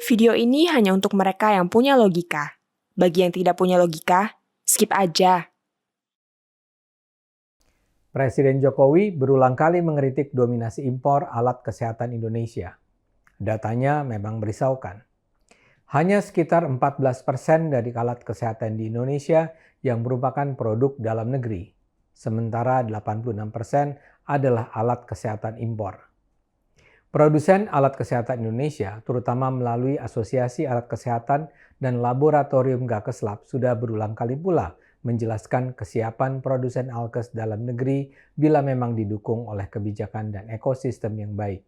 Video ini hanya untuk mereka yang punya logika. Bagi yang tidak punya logika, skip aja. Presiden Jokowi berulang kali mengkritik dominasi impor alat kesehatan Indonesia. Datanya memang merisaukan. Hanya sekitar 14% dari alat kesehatan di Indonesia yang merupakan produk dalam negeri, sementara 86% adalah alat kesehatan impor. Produsen alat kesehatan Indonesia, terutama melalui Asosiasi Alat Kesehatan dan Laboratorium Gakeslab, sudah berulang kali pula menjelaskan kesiapan produsen alkes dalam negeri bila memang didukung oleh kebijakan dan ekosistem yang baik.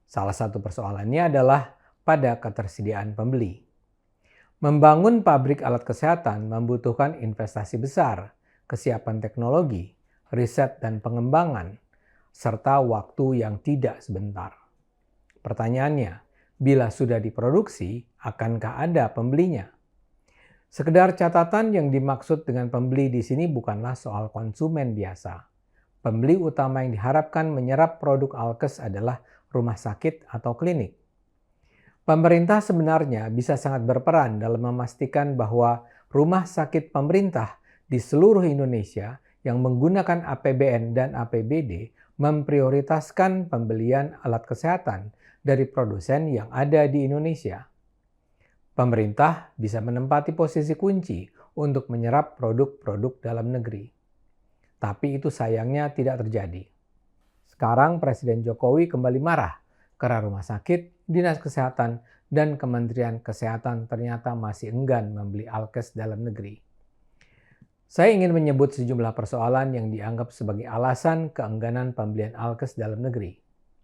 Salah satu persoalannya adalah pada ketersediaan pembeli. Membangun pabrik alat kesehatan membutuhkan investasi besar, kesiapan teknologi, riset dan pengembangan, serta waktu yang tidak sebentar. Pertanyaannya, bila sudah diproduksi, akankah ada pembelinya? Sekedar catatan, yang dimaksud dengan pembeli di sini bukanlah soal konsumen biasa. Pembeli utama yang diharapkan menyerap produk alkes adalah rumah sakit atau klinik. Pemerintah sebenarnya bisa sangat berperan dalam memastikan bahwa rumah sakit pemerintah di seluruh Indonesia yang menggunakan APBN dan APBD memprioritaskan pembelian alat kesehatan dari produsen yang ada di Indonesia. Pemerintah bisa menempati posisi kunci untuk menyerap produk-produk dalam negeri. Tapi itu sayangnya tidak terjadi. Sekarang Presiden Jokowi kembali marah karena rumah sakit, dinas kesehatan, dan Kementerian Kesehatan ternyata masih enggan membeli alkes dalam negeri. Saya ingin menyebut sejumlah persoalan yang dianggap sebagai alasan keengganan pembelian alkes dalam negeri.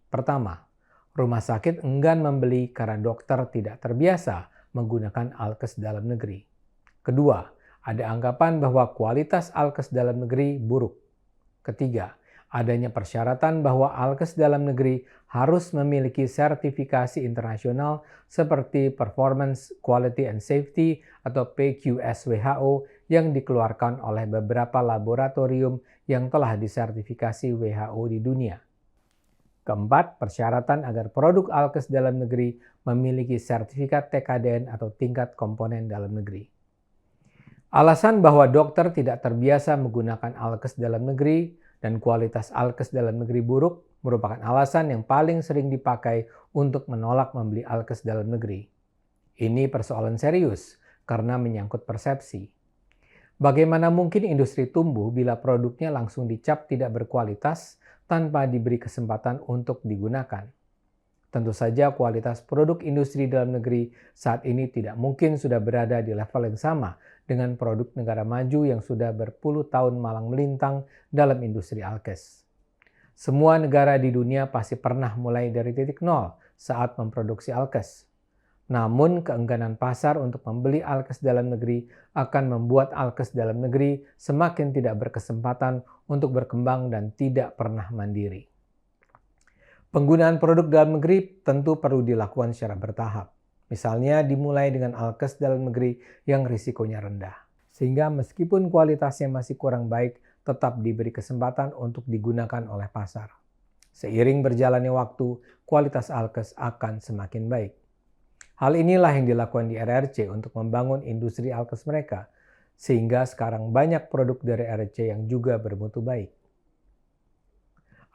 Pertama, rumah sakit enggan membeli karena dokter tidak terbiasa menggunakan alkes dalam negeri. Kedua, ada anggapan bahwa kualitas alkes dalam negeri buruk. Ketiga, adanya persyaratan bahwa alkes dalam negeri harus memiliki sertifikasi internasional seperti Performance, Quality and Safety atau PQS WHO yang dikeluarkan oleh beberapa laboratorium yang telah disertifikasi WHO di dunia. Keempat, persyaratan agar produk alkes dalam negeri memiliki sertifikat TKDN atau tingkat komponen dalam negeri. Alasan bahwa dokter tidak terbiasa menggunakan alkes dalam negeri dan kualitas alkes dalam negeri buruk merupakan alasan yang paling sering dipakai untuk menolak membeli alkes dalam negeri. Ini persoalan serius karena menyangkut persepsi. Bagaimana mungkin industri tumbuh bila produknya langsung dicap tidak berkualitas tanpa diberi kesempatan untuk digunakan? Tentu saja kualitas produk industri dalam negeri saat ini tidak mungkin sudah berada di level yang sama dengan produk negara maju yang sudah berpuluh tahun malang melintang dalam industri alkes. Semua negara di dunia pasti pernah mulai dari titik nol saat memproduksi alkes. Namun keengganan pasar untuk membeli alkes dalam negeri akan membuat alkes dalam negeri semakin tidak berkesempatan untuk berkembang dan tidak pernah mandiri. Penggunaan produk dalam negeri tentu perlu dilakukan secara bertahap. Misalnya dimulai dengan alkes dalam negeri yang risikonya rendah. Sehingga meskipun kualitasnya masih kurang baik, tetap diberi kesempatan untuk digunakan oleh pasar. Seiring berjalannya waktu, kualitas alkes akan semakin baik. Hal inilah yang dilakukan di RRC untuk membangun industri alkes mereka, sehingga sekarang banyak produk dari RRC yang juga bermutu baik.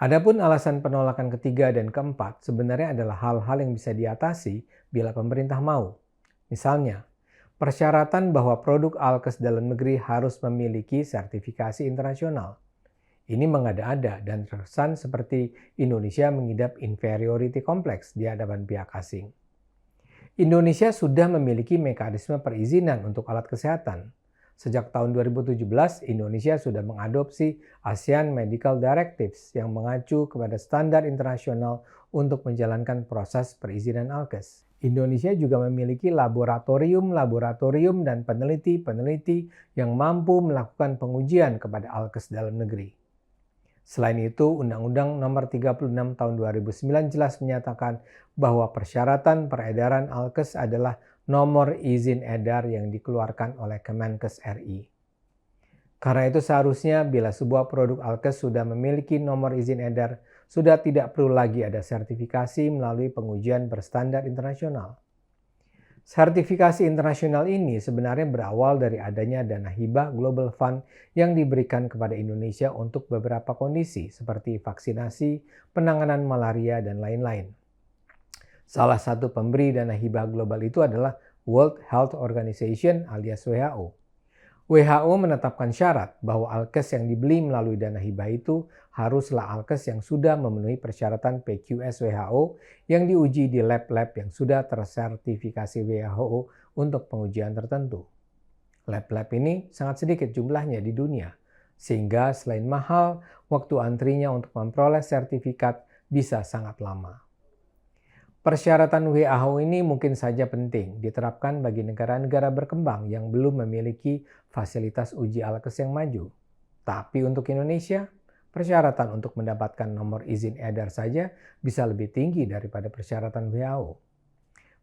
Adapun alasan penolakan ketiga dan keempat sebenarnya adalah hal-hal yang bisa diatasi bila pemerintah mau. Misalnya, persyaratan bahwa produk alkes dalam negeri harus memiliki sertifikasi internasional. Ini mengada-ada dan terkesan seperti Indonesia mengidap inferiority complex di hadapan pihak asing. Indonesia sudah memiliki mekanisme perizinan untuk alat kesehatan. Sejak tahun 2017, Indonesia sudah mengadopsi ASEAN Medical Directives yang mengacu kepada standar internasional untuk menjalankan proses perizinan alkes. Indonesia juga memiliki laboratorium dan peneliti-peneliti yang mampu melakukan pengujian kepada alkes dalam negeri. Selain itu, Undang-Undang Nomor 36 Tahun 2009 jelas menyatakan bahwa persyaratan peredaran alkes adalah nomor izin edar yang dikeluarkan oleh Kemenkes RI. Karena itu seharusnya bila sebuah produk alkes sudah memiliki nomor izin edar, sudah tidak perlu lagi ada sertifikasi melalui pengujian berstandar internasional. Sertifikasi internasional ini sebenarnya berawal dari adanya dana hibah Global Fund yang diberikan kepada Indonesia untuk beberapa kondisi seperti vaksinasi, penanganan malaria, dan lain-lain. Salah satu pemberi dana hibah global itu adalah World Health Organization alias WHO. WHO menetapkan syarat bahwa alkes yang dibeli melalui dana hibah itu haruslah alkes yang sudah memenuhi persyaratan PQS WHO yang diuji di lab-lab yang sudah tersertifikasi WHO untuk pengujian tertentu. Lab-lab ini sangat sedikit jumlahnya di dunia, sehingga selain mahal, waktu antrinya untuk memperoleh sertifikat bisa sangat lama. Persyaratan WHO ini mungkin saja penting diterapkan bagi negara-negara berkembang yang belum memiliki fasilitas uji alkes yang maju. Tapi untuk Indonesia, persyaratan untuk mendapatkan nomor izin edar saja bisa lebih tinggi daripada persyaratan WHO.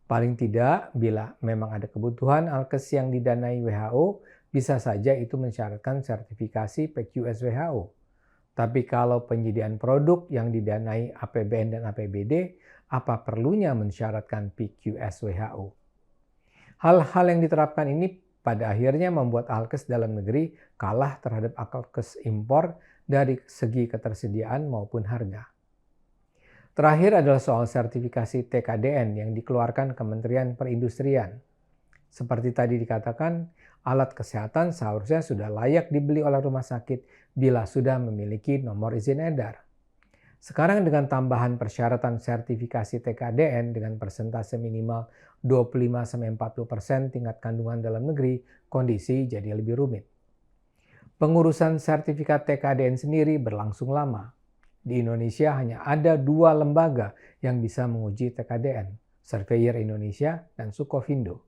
Paling tidak, bila memang ada kebutuhan alkes yang didanai WHO, bisa saja itu mensyaratkan sertifikasi PQS WHO. Tapi kalau penyediaan produk yang didanai APBN dan APBD, apa perlunya mensyaratkan PQS WHO? Hal-hal yang diterapkan ini pada akhirnya membuat alkes dalam negeri kalah terhadap alkes impor dari segi ketersediaan maupun harga. Terakhir adalah soal sertifikasi TKDN yang dikeluarkan Kementerian Perindustrian. Seperti tadi dikatakan, alat kesehatan seharusnya sudah layak dibeli oleh rumah sakit bila sudah memiliki nomor izin edar. Sekarang dengan tambahan persyaratan sertifikasi TKDN dengan persentase minimal 25-40% tingkat kandungan dalam negeri, kondisi jadi lebih rumit. Pengurusan sertifikat TKDN sendiri berlangsung lama. Di Indonesia hanya ada 2 lembaga yang bisa menguji TKDN, Surveyor Indonesia dan Sukovindo.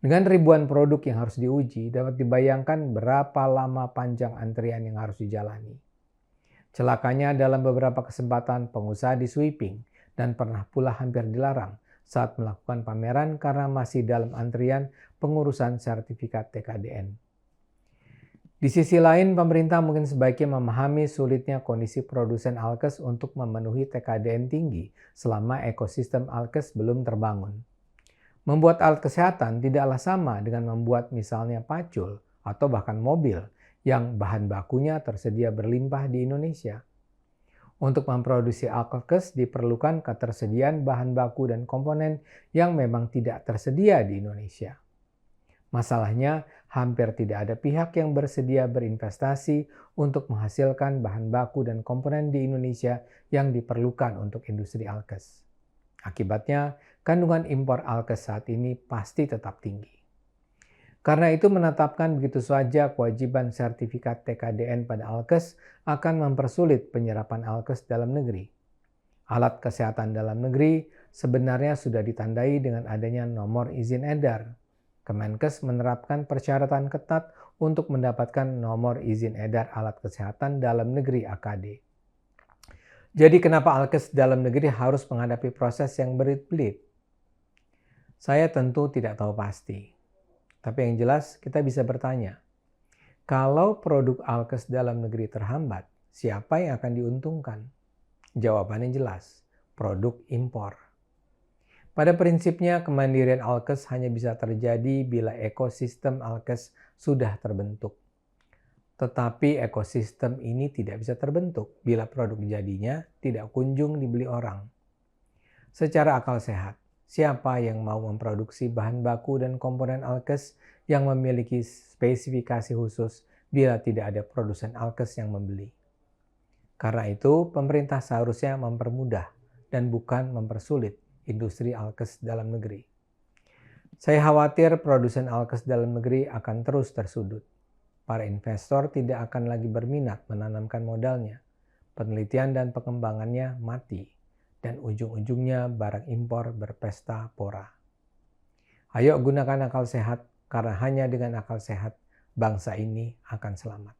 Dengan ribuan produk yang harus diuji, dapat dibayangkan berapa lama panjang antrian yang harus dijalani. Celakanya dalam beberapa kesempatan pengusaha di sweeping dan pernah pula hampir dilarang saat melakukan pameran karena masih dalam antrian pengurusan sertifikat TKDN. Di sisi lain, pemerintah mungkin sebaiknya memahami sulitnya kondisi produsen alkes untuk memenuhi TKDN tinggi selama ekosistem alkes belum terbangun. Membuat alat kesehatan tidaklah sama dengan membuat misalnya pacul atau bahkan mobil yang bahan bakunya tersedia berlimpah di Indonesia. Untuk memproduksi alkes diperlukan ketersediaan bahan baku dan komponen yang memang tidak tersedia di Indonesia. Masalahnya, hampir tidak ada pihak yang bersedia berinvestasi untuk menghasilkan bahan baku dan komponen di Indonesia yang diperlukan untuk industri alkes. Akibatnya, kandungan impor alkes saat ini pasti tetap tinggi. Karena itu menetapkan begitu saja kewajiban sertifikat TKDN pada alkes akan mempersulit penyerapan alkes dalam negeri. Alat kesehatan dalam negeri sebenarnya sudah ditandai dengan adanya nomor izin edar. Kemenkes menerapkan persyaratan ketat untuk mendapatkan nomor izin edar alat kesehatan dalam negeri AKD. Jadi kenapa alkes dalam negeri harus menghadapi proses yang berit-belit? Saya tentu tidak tahu pasti. Tapi yang jelas kita bisa bertanya, kalau produk alkes dalam negeri terhambat, siapa yang akan diuntungkan? Jawabannya jelas, produk impor. Pada prinsipnya, kemandirian alkes hanya bisa terjadi bila ekosistem alkes sudah terbentuk. Tetapi ekosistem ini tidak bisa terbentuk bila produk jadinya tidak kunjung dibeli orang. Secara akal sehat, siapa yang mau memproduksi bahan baku dan komponen alkes yang memiliki spesifikasi khusus bila tidak ada produsen alkes yang membeli? Karena itu, pemerintah seharusnya mempermudah dan bukan mempersulit industri alkes dalam negeri. Saya khawatir produsen alkes dalam negeri akan terus tersudut. Para investor tidak akan lagi berminat menanamkan modalnya. Penelitian dan pengembangannya mati. Dan ujung-ujungnya barang impor berpesta pora. Ayo gunakan akal sehat, karena hanya dengan akal sehat bangsa ini akan selamat.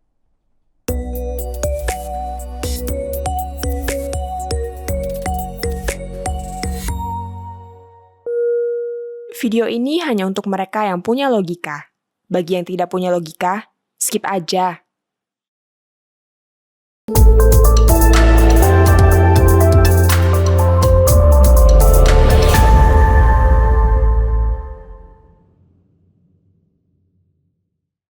Video ini hanya untuk mereka yang punya logika. Bagi yang tidak punya logika, skip aja.